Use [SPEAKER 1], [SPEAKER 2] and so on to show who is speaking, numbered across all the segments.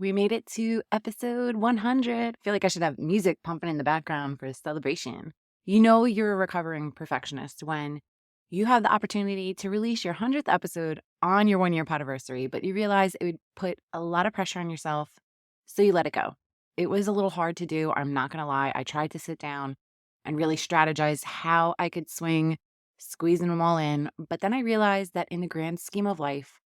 [SPEAKER 1] We made it to episode 100. I feel like I should have music pumping in the background for a celebration. You know, you're a recovering perfectionist when you have the opportunity to release your 100th episode on your 1 year podiversary, but you realize it would put a lot of pressure on yourself. So you let it go. It was a little hard to do. I'm not going to lie. I tried to sit down and really strategize how I could swing squeezing them all in. But then I realized that in the grand scheme of life,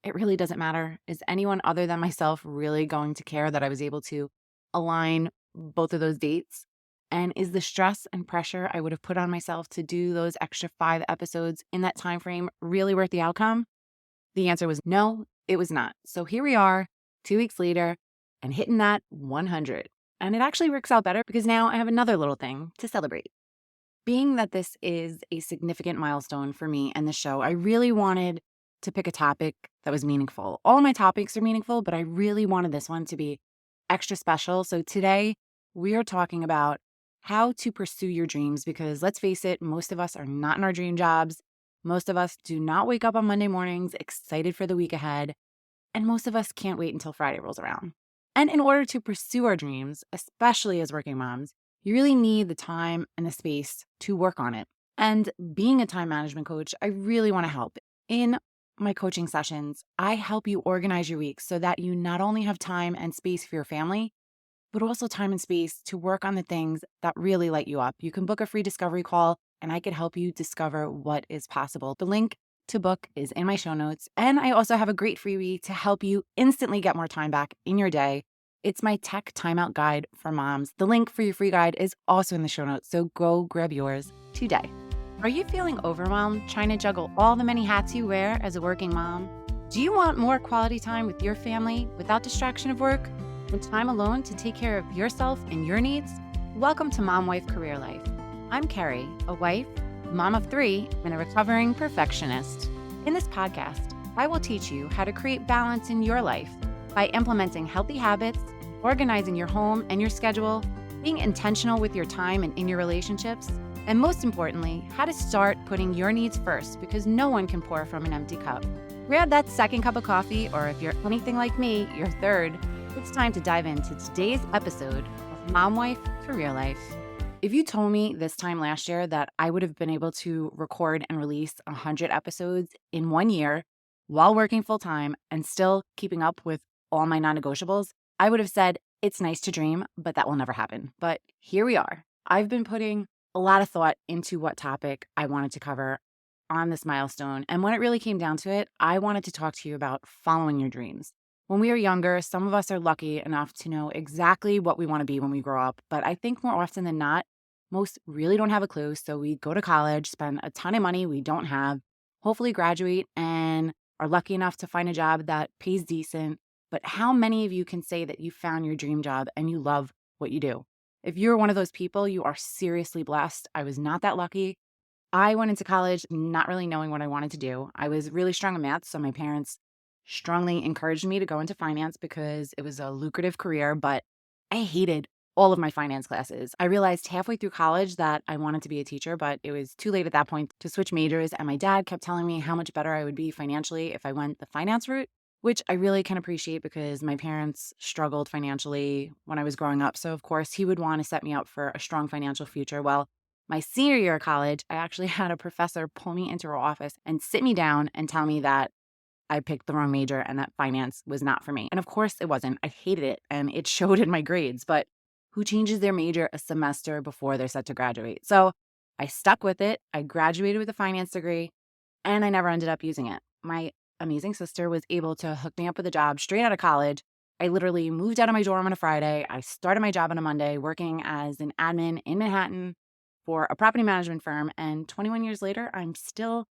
[SPEAKER 1] it really doesn't matter. Is anyone other than myself really going to care that I was able to align both of those dates? And is the stress and pressure I would have put on myself to do those extra 5 episodes in that time frame really worth the outcome? The answer was no, it was not. So here we are, 2 weeks later, and hitting that 100. And it actually works out better because now I have another little thing to celebrate. Being that this is a significant milestone for me and the show, I really wanted to pick a topic that was meaningful. All of my topics are meaningful, but I really wanted this one to be extra special. So today we are talking about how to pursue your dreams because let's face it, most of us are not in our dream jobs. Most of us do not wake up on Monday mornings excited for the week ahead. And most of us can't wait until Friday rolls around. And in order to pursue our dreams, especially as working moms, you really need the time and the space to work on it. And being a time management coach, I really want to help. In my coaching sessions, I help you organize your week so that you not only have time and space for your family, but also time and space to work on the things that really light you up. You can book a free discovery call and I could help you discover what is possible. The link to book is in my show notes. And I also have a great freebie to help you instantly get more time back in your day. It's my tech timeout guide for moms. The link for your free guide is also in the show notes, so go grab yours today. Are you feeling overwhelmed trying to juggle all the many hats you wear as a working mom? Do you want more quality time with your family without distraction of work and time alone to take care of yourself and your needs? Welcome to Mom Wife Career Life. I'm Carrie, a wife, mom of 3, and a recovering perfectionist. In this podcast, I will teach you how to create balance in your life by implementing healthy habits, organizing your home and your schedule, being intentional with your time and in your relationships, and most importantly, how to start putting your needs first because no one can pour from an empty cup. Grab that second cup of coffee, or if you're anything like me, your third. It's time to dive into today's episode of Mom Wife Career Life. If you told me this time last year that I would have been able to record and release 100 episodes in 1 year while working full time and still keeping up with all my non-negotiables, I would have said, it's nice to dream, but that will never happen. But here we are. I've been putting a lot of thought into what topic I wanted to cover on this milestone. And when it really came down to it, I wanted to talk to you about following your dreams. When we are younger, some of us are lucky enough to know exactly what we want to be when we grow up. But I think more often than not, most really don't have a clue. So we go to college, spend a ton of money we don't have, hopefully graduate, and are lucky enough to find a job that pays decent. But how many of you can say that you found your dream job and you love what you do? If you're one of those people, you are seriously blessed. I was not that lucky. I went into college not really knowing what I wanted to do. I was really strong in math, so my parents strongly encouraged me to go into finance because it was a lucrative career, but I hated all of my finance classes. I realized halfway through college that I wanted to be a teacher, but it was too late at that point to switch majors, and my dad kept telling me how much better I would be financially if I went the finance route, which I really can appreciate because my parents struggled financially when I was growing up. So, of course, he would want to set me up for a strong financial future. Well, my senior year of college, I actually had a professor pull me into her office and sit me down and tell me that I picked the wrong major and that finance was not for me. And of course, it wasn't. I hated it and it showed in my grades. But who changes their major a semester before they're set to graduate? So I stuck with it. I graduated with a finance degree and I never ended up using it. My amazing sister was able to hook me up with a job straight out of college. I literally moved out of my dorm on a Friday. I started my job on a Monday working as an admin in Manhattan for a property management firm. And 21 years later, I'm still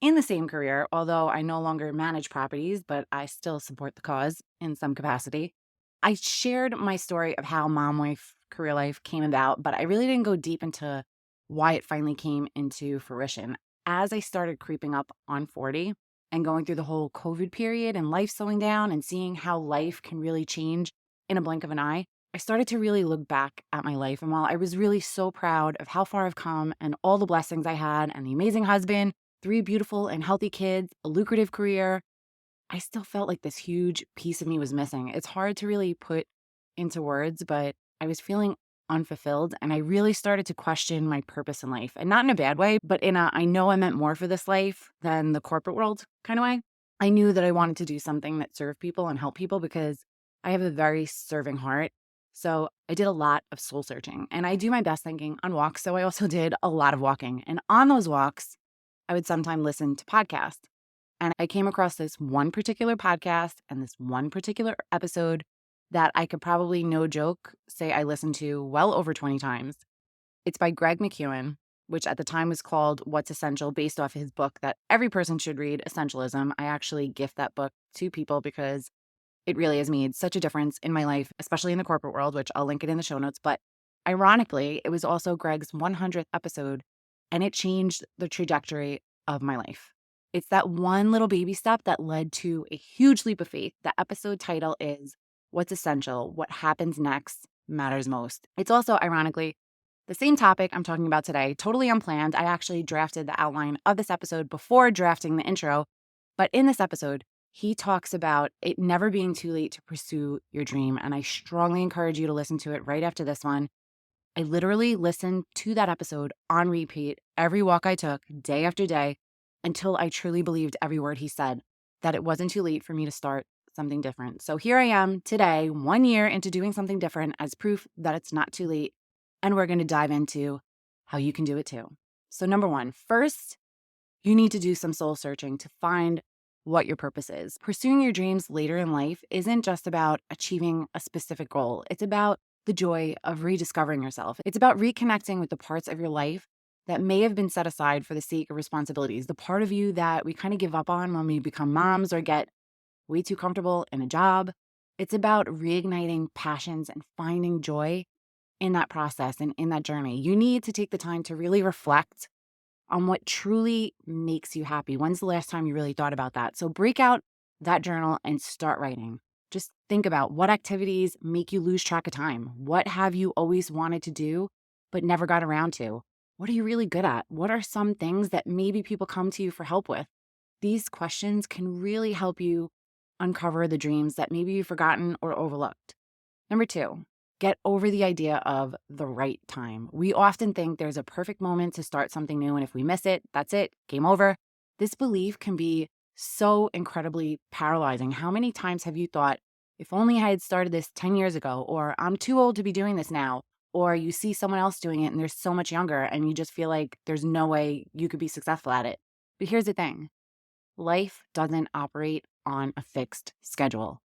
[SPEAKER 1] in the same career, although I no longer manage properties, but I still support the cause in some capacity. I shared my story of how Mom Wife Career Life came about, but I really didn't go deep into why it finally came into fruition. As I started creeping up on 40 and going through the whole COVID period and life slowing down and seeing how life can really change in a blink of an eye, I started to really look back at my life. And while I was really so proud of how far I've come and all the blessings I had and the amazing husband, 3 beautiful and healthy kids, a lucrative career, I still felt like this huge piece of me was missing. It's hard to really put into words, but I was feeling unfulfilled and I really started to question my purpose in life. And not in a bad way, but in a I know I meant more for this life than the corporate world kind of way. I knew that I wanted to do something that served people and help people because I have a very serving heart. So I did a lot of soul searching and I do my best thinking on walks. So I also did a lot of walking. And on those walks, I would sometimes listen to podcasts. And I came across this one particular podcast and this one particular episode that I could probably, no joke, say I listened to well over 20 times. It's by Greg McKeown, which at the time was called What's Essential, based off his book that every person should read, Essentialism. I actually gift that book to people because it really has made such a difference in my life, especially in the corporate world, which I'll link it in the show notes. But ironically, it was also Greg's 100th episode, and it changed the trajectory of my life. It's that one little baby step that led to a huge leap of faith. The episode title is What's Essential? What Happens Next Matters Most. It's also, ironically, the same topic I'm talking about today, totally unplanned. I actually drafted the outline of this episode before drafting the intro. But in this episode, he talks about it never being too late to pursue your dream. And I strongly encourage you to listen to it right after this one. I literally listened to that episode on repeat every walk I took, day after day, until I truly believed every word he said, that it wasn't too late for me to start something different. So here I am today, 1 year into doing something different as proof that it's not too late. And we're going to dive into how you can do it too. So number one, first, you need to do some soul searching to find what your purpose is. Pursuing your dreams later in life isn't just about achieving a specific goal. It's about the joy of rediscovering yourself. It's about reconnecting with the parts of your life that may have been set aside for the sake of responsibilities, the part of you that we kind of give up on when we become moms or get way too comfortable in a job. It's about reigniting passions and finding joy in that process and in that journey. You need to take the time to really reflect on what truly makes you happy. When's the last time you really thought about that? So break out that journal and start writing. Just think about what activities make you lose track of time. What have you always wanted to do but never got around to? What are you really good at? What are some things that maybe people come to you for help with? These questions can really help you uncover the dreams that maybe you've forgotten or overlooked. Number two, get over the idea of the right time. We often think there's a perfect moment to start something new, and if we miss it, that's it, game over. This belief can be so incredibly paralyzing. How many times have you thought, if only I had started this 10 years ago, or I'm too old to be doing this now, or you see someone else doing it and they're so much younger and you just feel like there's no way you could be successful at it. But here's the thing. Life doesn't operate on a fixed schedule.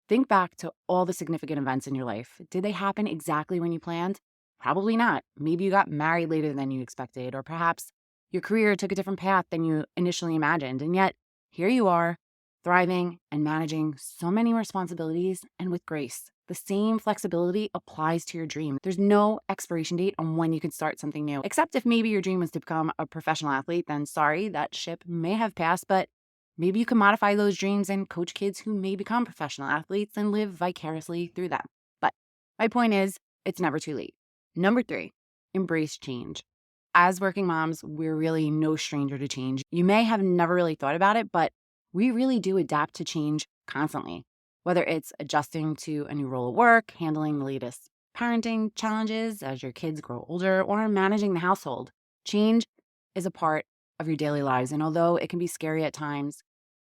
[SPEAKER 1] Think back to all the significant events in your life. Did they happen exactly when you planned? Probably not. Maybe you got married later than you expected, or perhaps your career took a different path than you initially imagined. And yet, here you are, thriving and managing so many responsibilities and with grace. The same flexibility applies to your dream. There's no expiration date on when you can start something new, except if maybe your dream was to become a professional athlete, then sorry, that ship may have passed, but maybe you can modify those dreams and coach kids who may become professional athletes and live vicariously through them. But my point is, it's never too late. Number three, embrace change. As working moms, we're really no stranger to change. You may have never really thought about it, but we really do adapt to change constantly. Whether it's adjusting to a new role at work, handling the latest parenting challenges as your kids grow older, or managing the household, change is a part of your daily lives. And although it can be scary at times,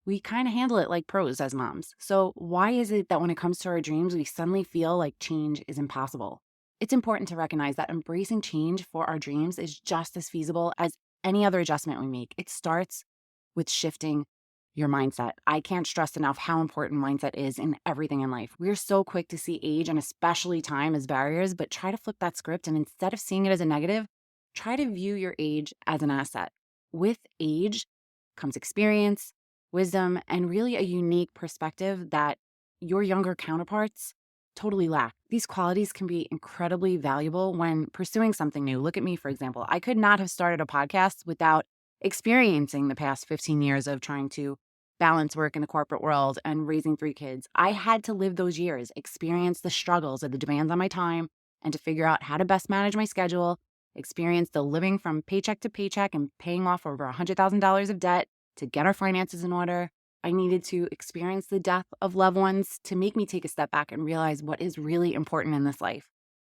[SPEAKER 1] we kind of handle it like pros as moms. So why is it that when it comes to our dreams, we suddenly feel like change is impossible? It's important to recognize that embracing change for our dreams is just as feasible as any other adjustment we make. It starts with shifting your mindset. I can't stress enough how important mindset is in everything in life. We're so quick to see age and especially time as barriers, but try to flip that script and instead of seeing it as a negative, try to view your age as an asset. With age comes experience, wisdom, and really a unique perspective that your younger counterparts totally lack. These qualities can be incredibly valuable when pursuing something new. Look at me, for example. I could not have started a podcast without experiencing the past 15 years of trying to balance work in the corporate world and raising 3 kids. I had to live those years, experience the struggles of the demands on my time, and to figure out how to best manage my schedule, experience the living from paycheck to paycheck and paying off over $100,000 of debt to get our finances in order. I needed to experience the death of loved ones to make me take a step back and realize what is really important in this life.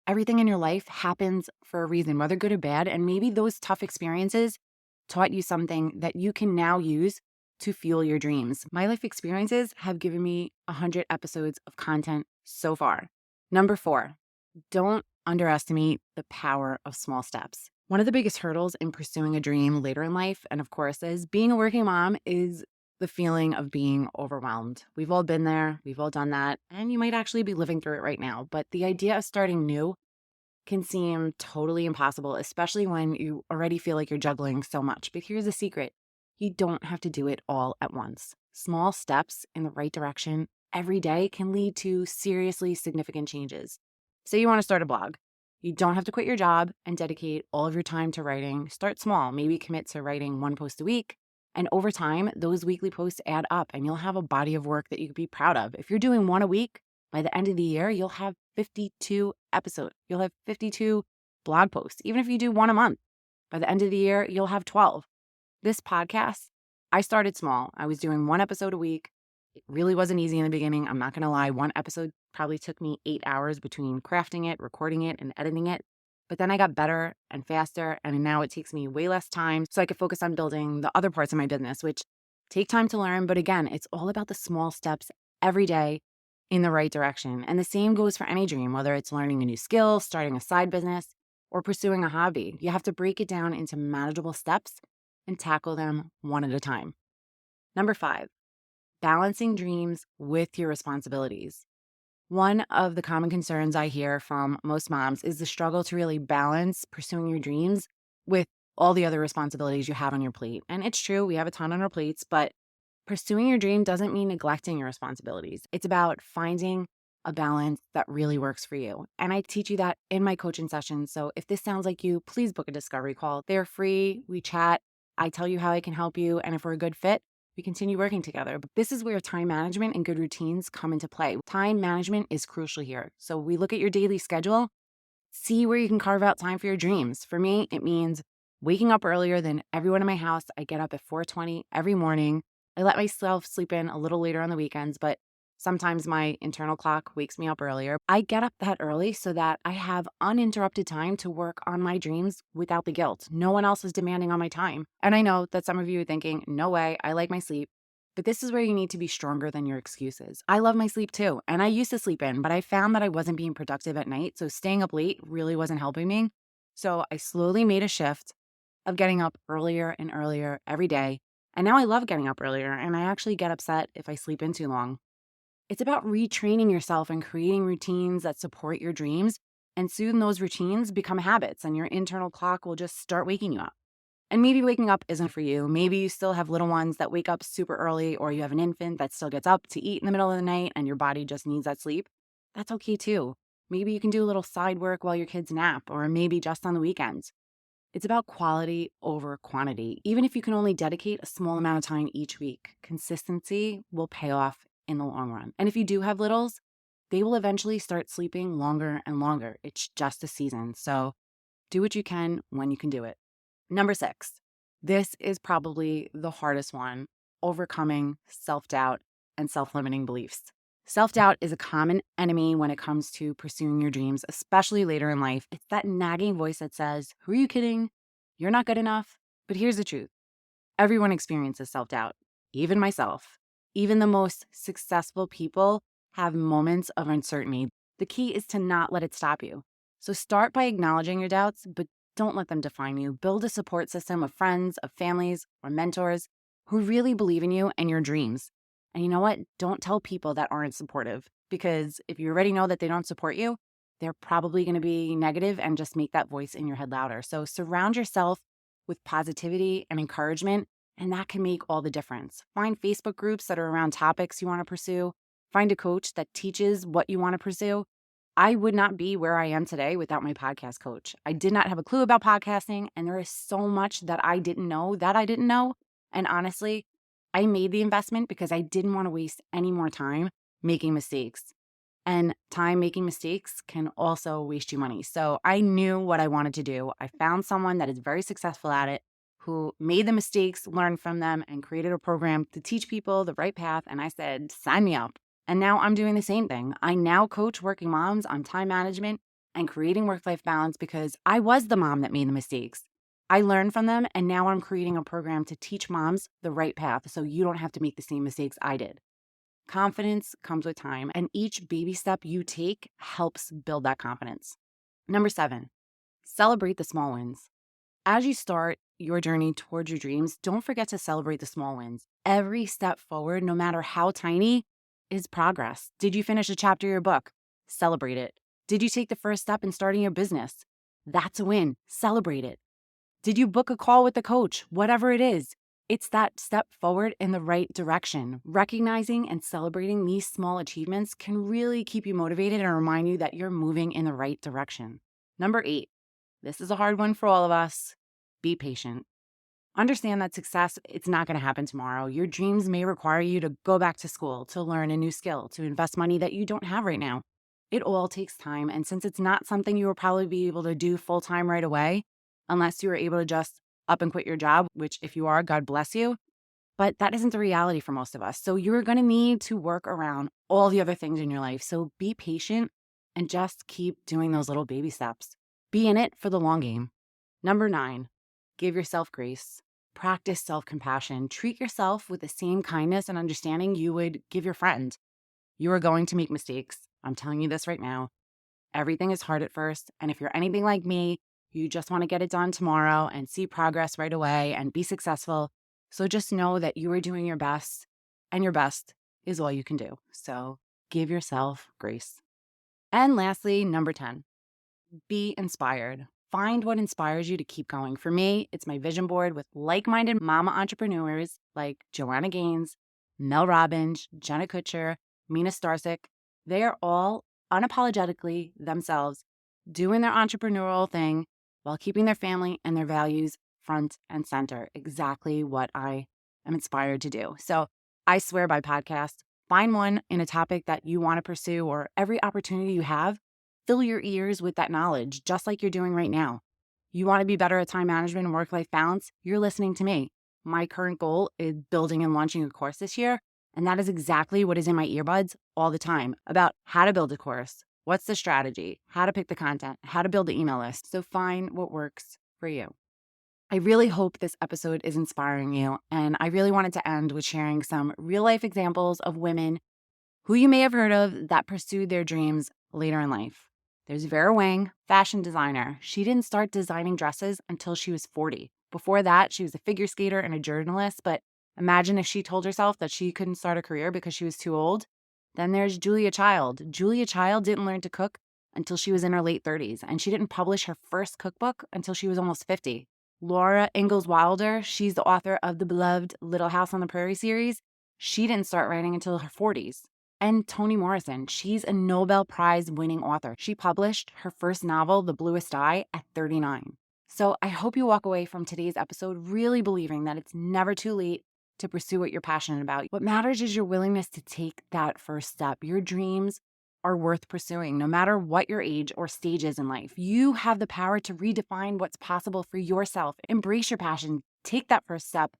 [SPEAKER 1] Everything in your life happens for a reason, whether good or bad. And maybe those tough experiences taught you something that you can now use to fuel your dreams. My life experiences have given me 100 episodes of content so far. Number 4, don't underestimate the power of small steps. One of the biggest hurdles in pursuing a dream later in life, and of course, as being a working mom, is the feeling of being overwhelmed. We've all been there, we've all done that, and you might actually be living through it right now. But the idea of starting new can seem totally impossible, especially when you already feel like you're juggling so much. But here's the secret: you don't have to do it all at once. Small steps in the right direction every day can lead to seriously significant changes. Say you want to start a blog. You don't have to quit your job and dedicate all of your time to writing. Start small, maybe commit to writing 1 post a week. And over time, those weekly posts add up and you'll have a body of work that you can be proud of. If you're doing 1 a week, by the end of the year, you'll have 52 episodes. You'll have 52 blog posts. Even if you do 1 a month, by the end of the year, you'll have 12. This podcast, I started small. I was doing 1 episode a week. It really wasn't easy in the beginning. I'm not going to lie. 1 episode probably took me 8 hours between crafting it, recording it, and editing it. But then I got better and faster, and now it takes me way less time so I could focus on building the other parts of my business, which take time to learn. But again, it's all about the small steps every day in the right direction. And the same goes for any dream, whether it's learning a new skill, starting a side business, or pursuing a hobby. You have to break it down into manageable steps and tackle them one at a time. Number 5, balancing dreams with your responsibilities. One of the common concerns I hear from most moms is the struggle to really balance pursuing your dreams with all the other responsibilities you have on your plate. And it's true, we have a ton on our plates, but pursuing your dream doesn't mean neglecting your responsibilities. It's about finding a balance that really works for you. And I teach you that in my coaching sessions. So if this sounds like you, please book a discovery call. They're free. We chat. I tell you how I can help you. And if we're a good fit, we continue working together. But this is where time management and good routines come into play. Time management is crucial here. So we look at your daily schedule, see where you can carve out time for your dreams. For me, it means waking up earlier than everyone in my house. I get up at 4:20 every morning. I let myself sleep in a little later on the weekends, but sometimes my internal clock wakes me up earlier. I get up that early so that I have uninterrupted time to work on my dreams without the guilt. No one else is demanding on my time. And I know that some of you are thinking, no way, I like my sleep. But this is where you need to be stronger than your excuses. I love my sleep too, and I used to sleep in, but I found that I wasn't being productive at night, so staying up late really wasn't helping me. So I slowly made a shift of getting up earlier and earlier every day. And now I love getting up earlier, and I actually get upset if I sleep in too long. It's about retraining yourself and creating routines that support your dreams, and soon those routines become habits and your internal clock will just start waking you up. And maybe waking up isn't for you. Maybe you still have little ones that wake up super early, or you have an infant that still gets up to eat in the middle of the night and your body just needs that sleep. That's okay too. Maybe you can do a little side work while your kids nap, or maybe just on the weekends. It's about quality over quantity. Even if you can only dedicate a small amount of time each week, consistency will pay off in the long run. And if you do have littles, they will eventually start sleeping longer and longer. It's just a season. So do what you can when you can do it. Number 6, this is probably the hardest one: overcoming self-doubt and self-limiting beliefs. Self-doubt is a common enemy when it comes to pursuing your dreams, especially later in life. It's that nagging voice that says, who are you kidding? You're not good enough. But here's the truth. Everyone experiences self-doubt, even myself. Even the most successful people have moments of uncertainty. The key is to not let it stop you. So start by acknowledging your doubts, but don't let them define you. Build a support system of friends, of families, or mentors who really believe in you and your dreams. And you know what? Don't tell people that aren't supportive, because if you already know that they don't support you, they're probably going to be negative and just make that voice in your head louder. So surround yourself with positivity and encouragement, and that can make all the difference. Find Facebook groups that are around topics you want to pursue. Find a coach that teaches what you want to pursue. I would not be where I am today without my podcast coach. I did not have a clue about podcasting, and there is so much that I didn't know. And honestly, I made the investment because I didn't want to waste any more time making mistakes. And time making mistakes can also waste you money. So I knew what I wanted to do. I found someone that is very successful at it, who made the mistakes, learned from them, and created a program to teach people the right path. And I said, sign me up. And now I'm doing the same thing. I now coach working moms on time management and creating work-life balance because I was the mom that made the mistakes. I learned from them, and now I'm creating a program to teach moms the right path so you don't have to make the same mistakes I did. Confidence comes with time, and each baby step you take helps build that confidence. Number 7, celebrate the small wins. As you start your journey towards your dreams, don't forget to celebrate the small wins. Every step forward, no matter how tiny, is progress. Did you finish a chapter of your book? Celebrate it. Did you take the first step in starting your business? That's a win. Celebrate it. Did you book a call with the coach? Whatever it is, it's that step forward in the right direction. Recognizing and celebrating these small achievements can really keep you motivated and remind you that you're moving in the right direction. Number 8, this is a hard one for all of us. Be patient. Understand that success, it's not going to happen tomorrow. Your dreams may require you to go back to school, to learn a new skill, to invest money that you don't have right now. It all takes time. And since it's not something you will probably be able to do full time right away, unless you were able to just up and quit your job, which if you are, God bless you. But that isn't the reality for most of us. So you're going to need to work around all the other things in your life. So be patient and just keep doing those little baby steps. Be in it for the long game. Number 9, give yourself grace. Practice self-compassion. Treat yourself with the same kindness and understanding you would give your friend. You are going to make mistakes. I'm telling you this right now. Everything is hard at first. And if you're anything like me, you just want to get it done tomorrow and see progress right away and be successful. So just know that you are doing your best, and your best is all you can do. So give yourself grace. And lastly, number 10, be inspired. Find what inspires you to keep going. For me, it's my vision board with like-minded mama entrepreneurs like Joanna Gaines, Mel Robbins, Jenna Kutcher, Mina Starsick. They are all unapologetically themselves, doing their entrepreneurial thing while keeping their family and their values front and center. Exactly what I am inspired to do. So I swear by podcast. Find one in a topic that you want to pursue, or every opportunity you have, fill your ears with that knowledge, just like you're doing right now. You want to be better at time management and work-life balance? You're listening to me. My current goal is building and launching a course this year, and that is exactly what is in my earbuds all the time about how to build a course, what's the strategy, how to pick the content, how to build the email list. So find what works for you. I really hope this episode is inspiring you, and I really wanted to end with sharing some real-life examples of women who you may have heard of that pursued their dreams later in life. There's Vera Wang, fashion designer. She didn't start designing dresses until she was 40. Before that, she was a figure skater and a journalist, but imagine if she told herself that she couldn't start a career because she was too old. Then there's Julia Child. Julia Child didn't learn to cook until she was in her late 30s, and she didn't publish her first cookbook until she was almost 50. Laura Ingalls Wilder, she's the author of the beloved Little House on the Prairie series. She didn't start writing until her 40s. And Toni Morrison, she's a Nobel Prize winning author. She published her first novel, The Bluest Eye, at 39. So I hope you walk away from today's episode really believing that it's never too late to pursue what you're passionate about. What matters is your willingness to take that first step. Your dreams are worth pursuing, no matter what your age or stage is in life. You have the power to redefine what's possible for yourself. Embrace your passion, take that first step,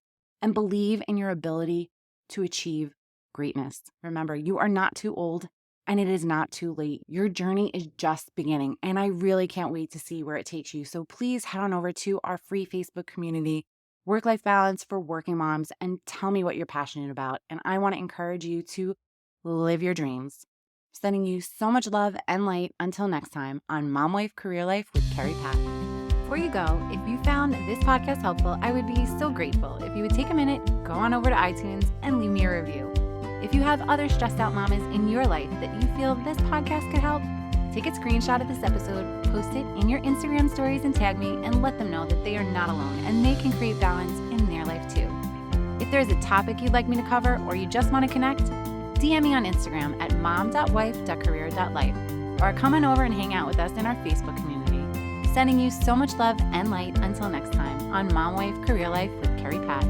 [SPEAKER 1] and believe in your ability to achieve greatness. Remember, you are not too old, and it is not too late. Your journey is just beginning, and I really can't wait to see where it takes you. So please head on over to our free Facebook community, Work-Life Balance for Working Moms, and tell me what you're passionate about. And I want to encourage you to live your dreams. Sending you so much love and light until next time on Mom Wife Career Life with Carrie Pat. Before you go, if you found this podcast helpful, I would be so grateful if you would take a minute, go on over to iTunes, and leave me a review. If you have other stressed out mamas in your life that you feel this podcast could help, take a screenshot of this episode, post it in your Instagram stories, and tag me, and let them know that they are not alone and they can create balance in their life too. If there's a topic you'd like me to cover, or you just want to connect, DM me on Instagram at mom.wife.career.life, or come on over and hang out with us in our Facebook community. Sending you so much love and light until next time on Mom Wife Career Life with Carrie Pat.